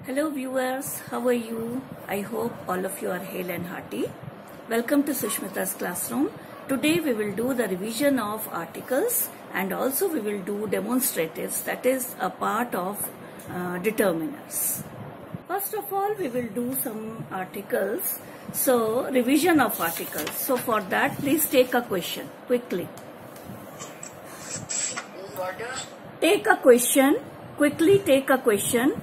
Hello viewers, how are you? I hope all of you are hale and hearty. Welcome to Sushmita's classroom. Today we will do the revision of articles and also we will do demonstratives, that is a part of determiners. First of all we will do some articles. So revision of articles. So for that please take a question quickly. Take a question, quickly take a question.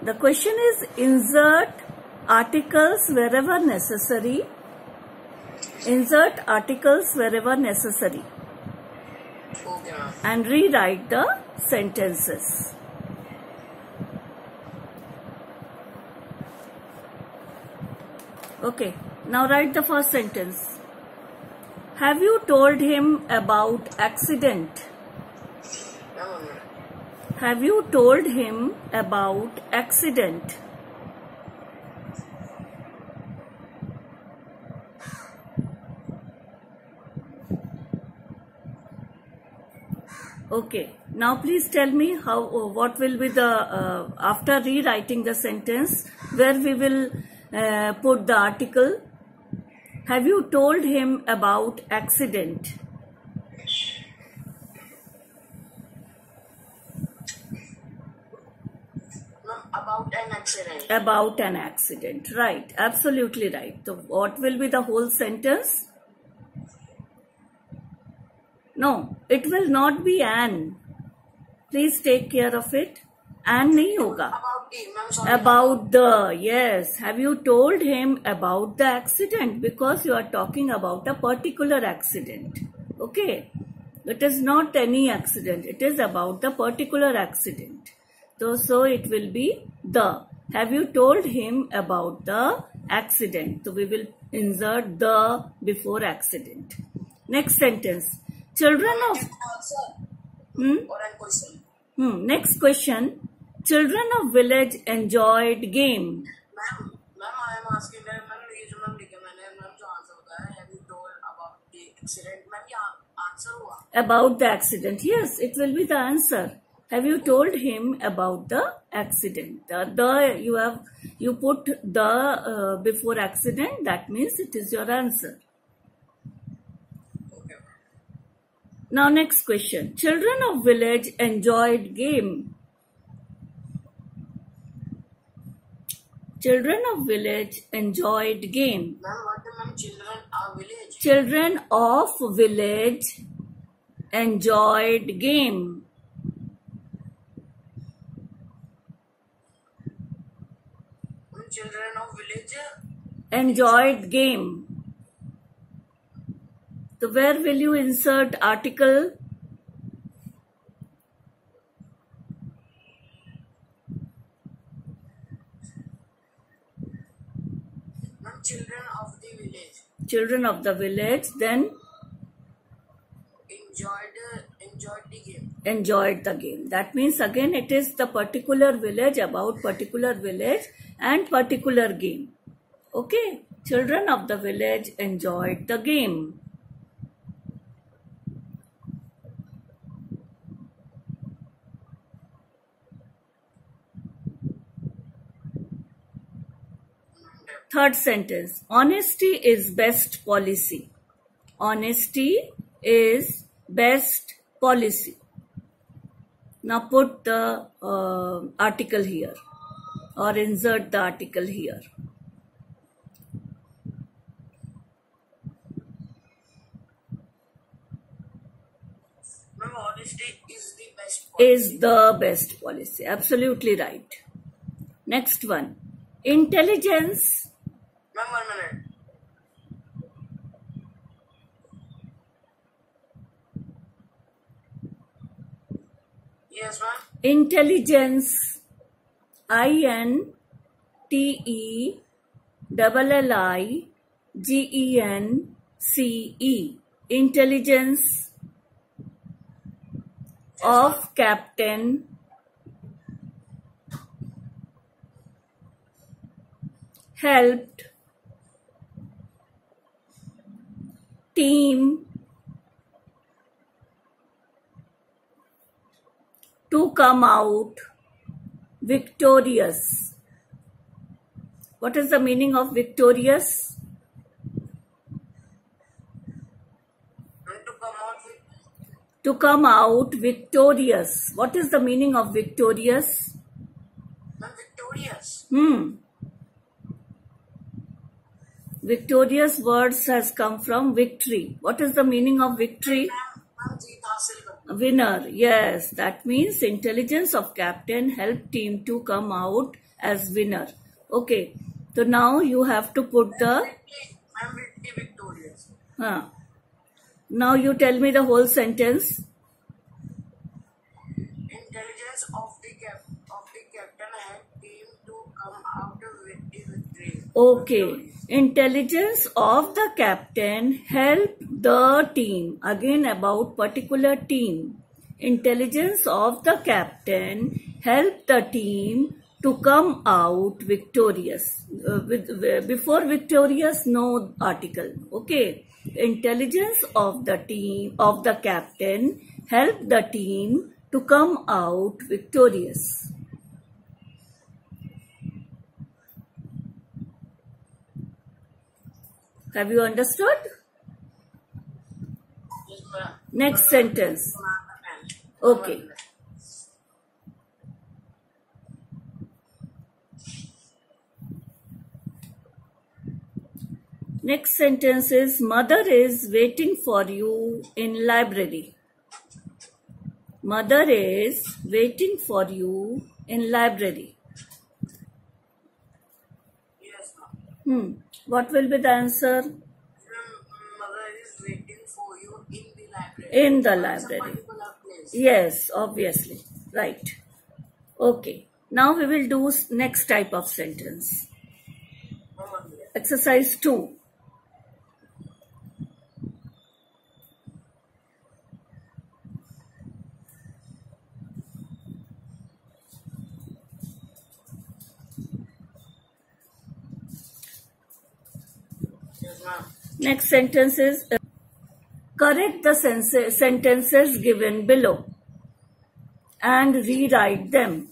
The question is insert articles wherever necessary. Insert articles wherever necessary. Okay, ma'am. And rewrite the sentences. Okay, now write the first sentence. Have you told him about accident? Ma'am, Have you told him about accident? Okay, now please tell me what will be the, after rewriting the sentence, where we will put the article. Have you told him about accident? about an accident. About an accident, right, absolutely right. So what will be the whole sentence? No, it will not be an. Please take care of it. An nahi hoga. About the, ma'am, sorry. About the, yes. Have you told him about the accident? Because you are talking about a particular accident. Okay. It is not any accident. It is about the particular accident. So it will be the. Have you told him about the accident? So we will insert the before accident. Next sentence. Children of... Or an question. Next question. Children of village enjoyed game. Ma'am, I am asking that, ma'am, ये जो ma'am लिखे मैंने ma'am जो answer होता है, have you told about the accident? Ma'am ये answer हुआ. About the accident. Yes, it will be the answer. Have you told him about the accident? You put the before accident. That means it is your answer. Okay. Now next question. Children of village enjoyed game. Children of village enjoyed game. Ma'am, what the ma'am? Children are village. Children of village enjoyed game. Children of village Enjoyed game. So where will you insert article? ma'am, children of the village Children of the village then enjoyed the game. enjoyed the game. That means again it is the particular village, about particular village and particular game. Okay. Children of the village enjoyed the game. Third sentence. Honesty is best policy. Honesty is best policy. Now put the article here or insert the article here. Ma'am, honesty is the best policy. Is the best policy. Absolutely right. Next one. Intelligence. Ma'am, 1 minute. Yes, ma'am. Intelligence. INTELLIGENCE. Intelligence of captain helped team to come out victorious. What is the meaning of victorious? To come out victorious. What is the meaning of victorious? Victorious. Victorious words has come from victory. What is the meaning of victory? Winner. Yes, that means intelligence of captain helped team to come out as winner. Okay, so now you have to put the. I'm victorious. Now you tell me the whole sentence. Intelligence of the captain helped team to come out with victory. Okay. Intelligence of the captain helped the team. Again about particular team. Intelligence of the captain helped the team to come out victorious. Before victorious, no article. Okay. Intelligence of the team, of the captain helped the team to come out victorious. Have you understood? Yes, ma'am. Next sentence. Okay. Next sentence is mother is waiting for you in library. Mother is waiting for you in library. Yes, ma'am. What will be the answer? Mother is waiting for you in the library. In the It's a library. particular place. Yes, obviously. Right. Okay. Now we will do next type of sentence. Exercise 2. Yes, ma'am. Next sentence is correct the sentences given below and rewrite them.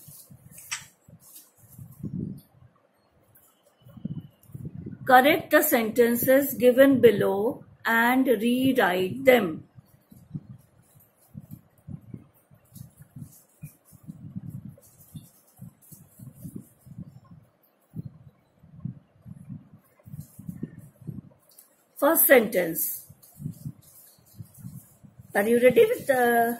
Correct the sentences given below and rewrite them. First sentence. Are you ready with the...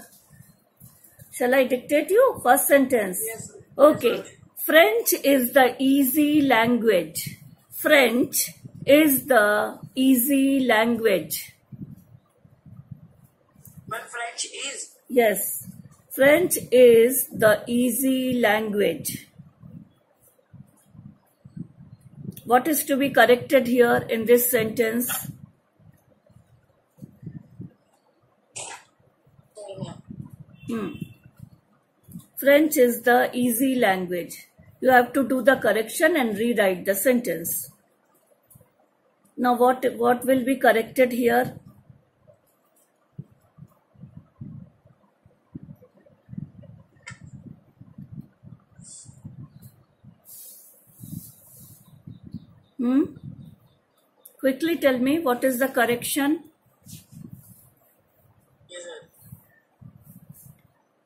Shall I dictate you? First sentence. Yes. Okay. French is the easy language. French is the easy language. But French is. Yes. French is the easy language. What is to be corrected here in this sentence? French is the easy language. You have to do the correction and rewrite the sentence. Now what will be corrected here? Quickly tell me what is the correction? Yes, sir.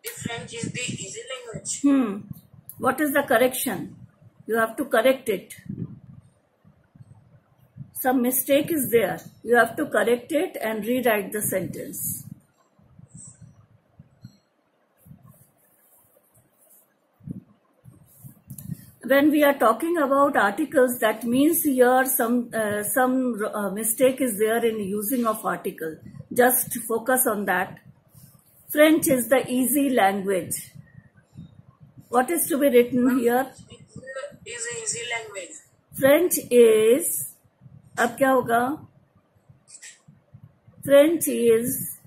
If French is the easy language. What is the correction? You have to correct it. Some mistake is there. You have to correct it and rewrite the sentence. When we are talking about articles, that means here some mistake is there in using of article. Just focus on that. French is the easy language. What is to be written here? Is an easy language. French is, अब क्या होगा? French is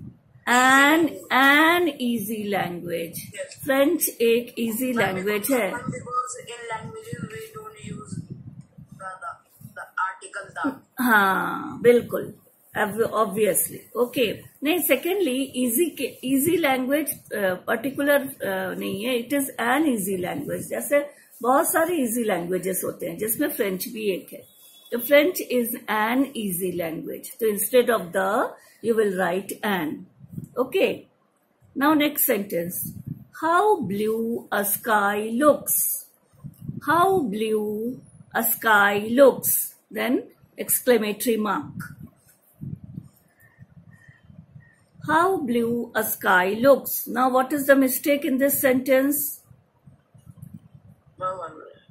an easy language. Yes. French एक easy language है. Because in languages we don't use the article the. हाँ, बिल्कुल. Obviously okay नहीं. Secondly easy language particular नहीं है, it is an easy language. जैसे बहुत सारे इजी लैंग्वेजेस होते हैं जिसमें फ्रेंच भी एक है. तो French is an easy language. तो instead of the you will write an. Okay, now next sentence. How blue a sky looks. How blue a sky looks. Then exclamatory mark. How blue a sky looks. Now what is the mistake in this sentence? Ma'am, one minute.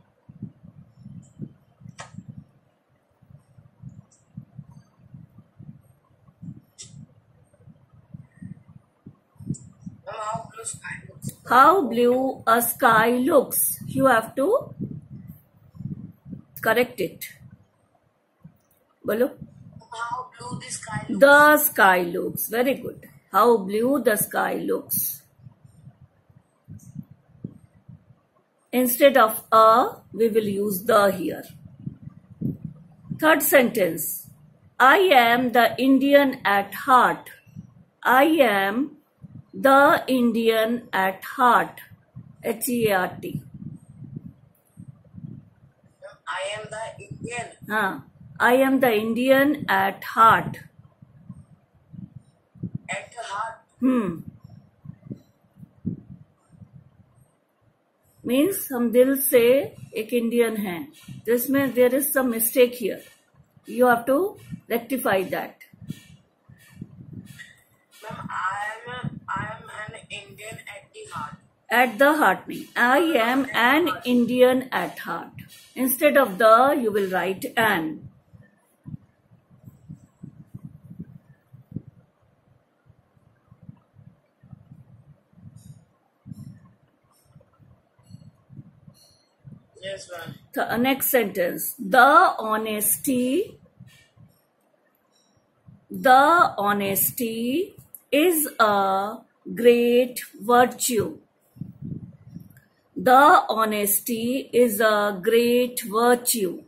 Ma'am, how blue sky looks. How blue a sky looks. You have to correct it. Bolo. How blue the sky looks. The sky looks. Very good. How blue the sky looks. Instead of a, we will use the here. Third sentence. I am the Indian at heart. I am the Indian at heart. H-E-A-R-T. I am the Indian. I am the Indian at heart. At heart. Means हम दिल से एक Indian हैं. तो इसमें there is some mistake here. You have to rectify that. Ma'am, I am an Indian at the heart. At the heart नहीं. I am an Indian at heart. Instead of the, you will write an. Yes, ma'am. The next sentence. The honesty is a great virtue. The honesty is a great virtue.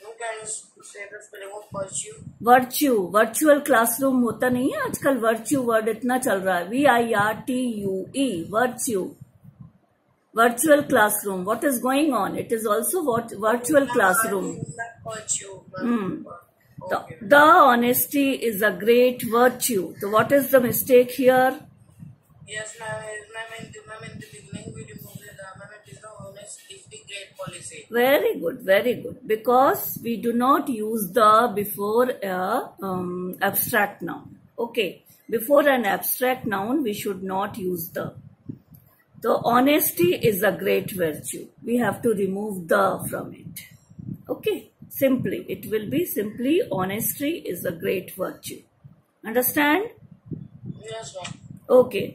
You can say the spelling of virtue. Virtual classroom होता नहीं है आजकल. Virtue word इतना चल रहा है. VIRTUE. Virtual classroom. What is going on? It is also virtual classroom. The honesty is a great virtue. So what is the mistake here? Yes, ma'am. In the beginning we removed the ma'am. It is the honest is the great policy. Very good, very good. Because we do not use the before a abstract noun. Okay, before an abstract noun we should not use the. So honesty is a great virtue. We have to remove the from it. Okay, simply it will be simply honesty is a great virtue. Understand? Yes, ma'am. Okay.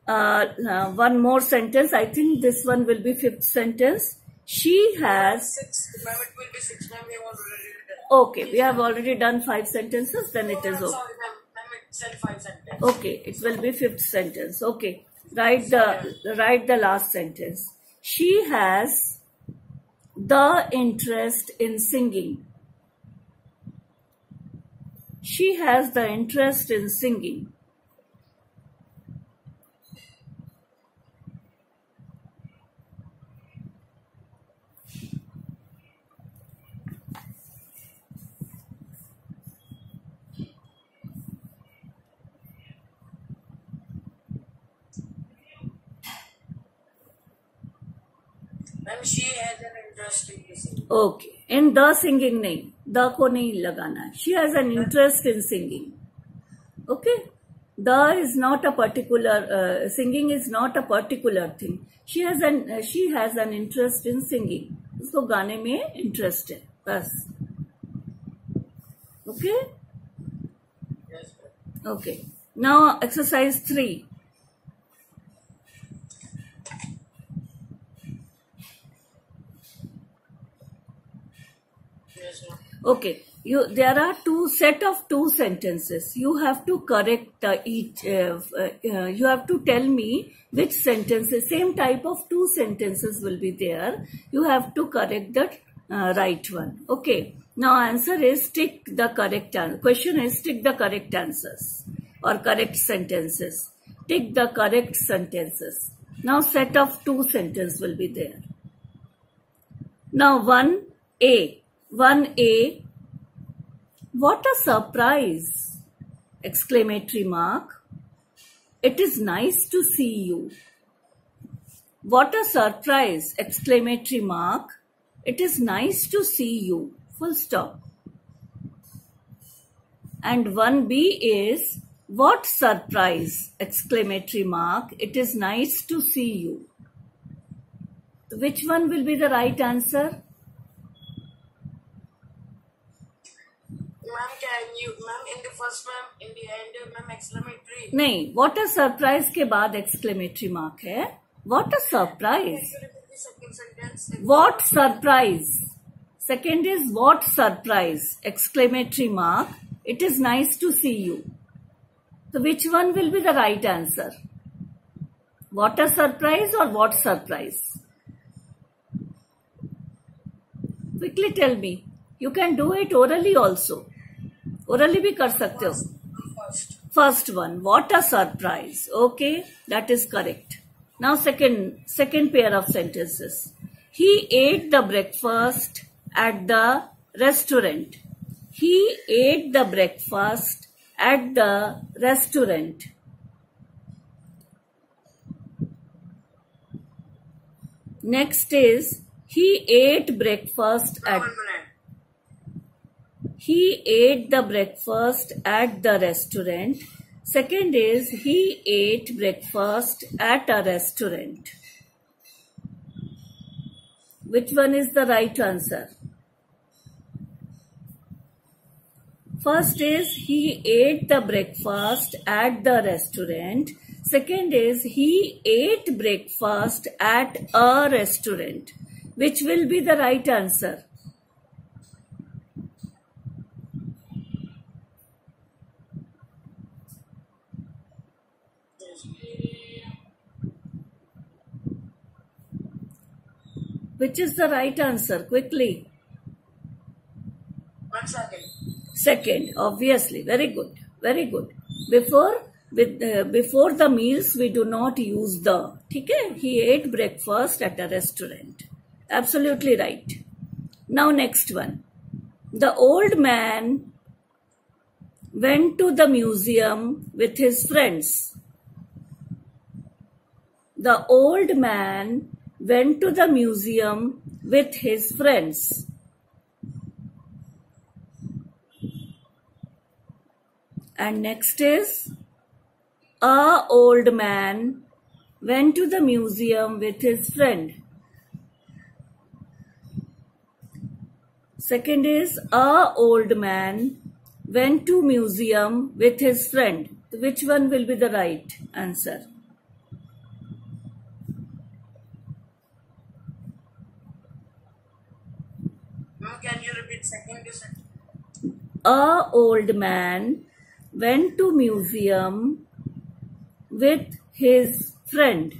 One more sentence. I think this one will be fifth sentence. She has. 6. Ma'am, it will be 6. Ma'am, we have already done. Okay, we have already done 5 sentences. Then it is okay. Sorry, ma'am. Ma'am, it said 5 sentences. Okay, it will be fifth sentence. Okay, write the last sentence. She has the interest in singing. She has the interest in singing. Ma'am, she has an interest in singing. Okay, in the singing नहीं, the को नहीं लगाना. She has an interest in singing. Okay, the is not a particular singing is not a particular thing. She has an interest in singing. उसको गाने में interest है बस. Okay. Yes, ma'am. Okay. Now exercise 3. Yes, ma'am. Okay. there are two set of two sentences. You have to correct each. You have to tell me which sentences. Same type of two sentences will be there. You have to correct the right one. Okay. Now answer is tick the correct answer. Question is tick the correct answers or correct sentences. Tick the correct sentences. Now set of two sentences will be there. Now 1A. 1A. What a surprise! Exclamatory mark. It is nice to see you. What a surprise! Exclamatory mark. It is nice to see you. Full stop. And 1B is what surprise! Exclamatory mark. It is nice to see you. Which one will be the right answer? Ma'am, in the first one, in the end, ma'am, exclamatory. नहीं, what a surprise के बाद exclamatory mark है. What a surprise. Can you repeat the second sentence? What surprise. Second is what surprise. Exclamatory mark. It is nice to see you. So which one will be the right answer? What a surprise or what surprise? Quickly tell me. You can do it orally also. Orally भी कर सकते हो. First one. What a surprise. Okay, that is correct. Now second pair of sentences. He ate the breakfast at the restaurant. He ate the breakfast at the restaurant. Next is he ate breakfast at. He ate the breakfast at the restaurant. Second is he ate breakfast at a restaurant. Which one is the right answer? First is he ate the breakfast at the restaurant. Second is he ate breakfast at a restaurant. Which will be the right answer? Which is the right answer? Quickly. 1 second. Second, obviously. Very good. Very good. Before the meals, we do not use the. Okay? He ate breakfast at a restaurant. Absolutely right. Now next one. The old man went to the museum with his friends. The old man went to the museum with his friends. And next is a old man went to the museum with his friend. Second is a old man went to museum with his friend. Which one will be the right answer? Can you repeat second? A old man went to museum with his friend.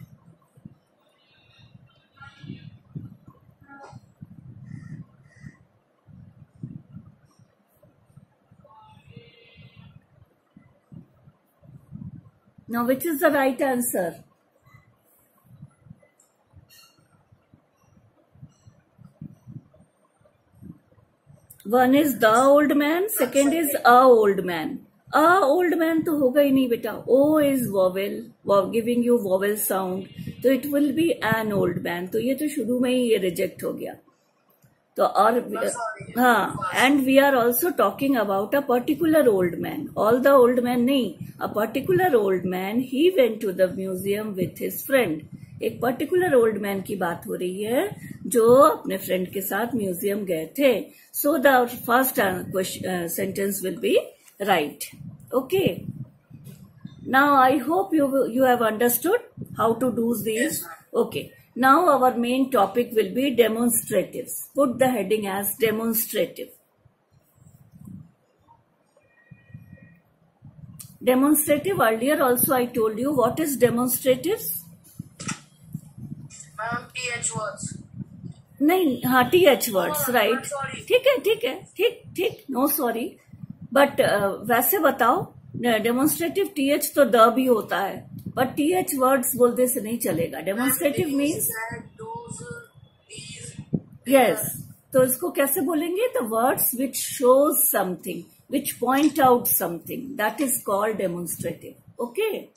Now, which is the right answer? One is the old man, second is a old man. A old man तो होगा ही नहीं बेटा. O is vowel, giving you vowel sound. तो it will be an old man. तो ये तो शुरू में ही ये reject हो गया. तो और हाँ, and we are also talking about a particular old man. All the old man नहीं. A particular old man, he went to the museum with his friend. एक पर्टिकुलर ओल्ड मैन की बात हो रही है जो अपने फ्रेंड के साथ म्यूजियम गए थे. So the first sentence will be right. Okay. Now I hope you have understood how to do these. Okay. Now our main topic will be demonstratives. Put the heading as demonstrative. Demonstrative, earlier also I told you. What is demonstratives? Ma'am TH words. नहीं, हाँ, TH words, right? Sorry. ठीक है, ठीक, no sorry. But वैसे बताओ, demonstrative TH तो the भी होता है, but TH words बोलने से नहीं चलेगा. Demonstrative means yes. तो इसको कैसे बोलेंगे? The words which shows something, which point out something, that is called demonstrative. Okay.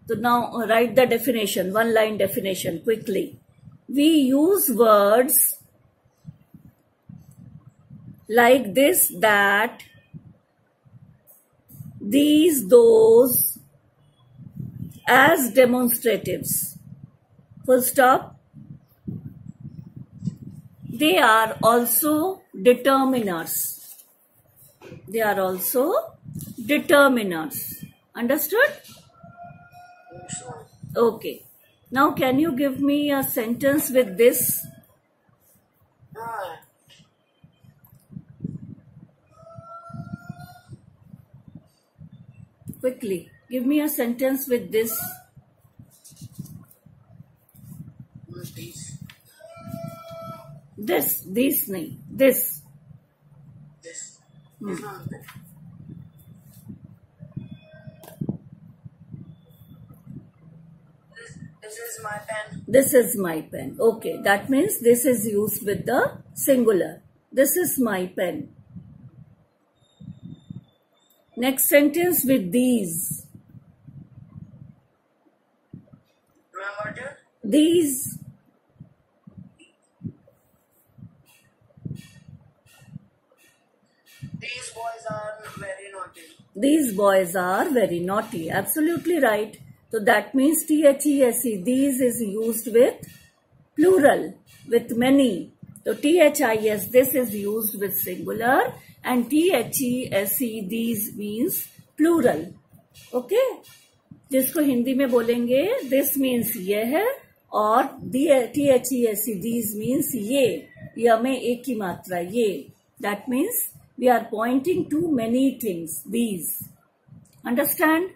So now write the definition, one line definition quickly. We use words like this, that, these, those as demonstratives. Full stop. They are also determiners. They are also determiners. Understood? Okay. Now can you give me a sentence with this? Quickly. Give me a sentence with this. This nahi. This. This is my pen. This is my pen. Okay, that means this is used with the singular. This is my pen. Next sentence with these. Remember? These. These boys are very naughty. These boys are very naughty. Absolutely right. So that means THESE, these is used with plural, with many. So THIS, this is used with singular, and THESE, these means plural. Okay? जिसको हिंदी में बोलेंगे this means ये है, और THESE, these means ये में एक की मात्रा ये. That means we are pointing to many things, these. Understand?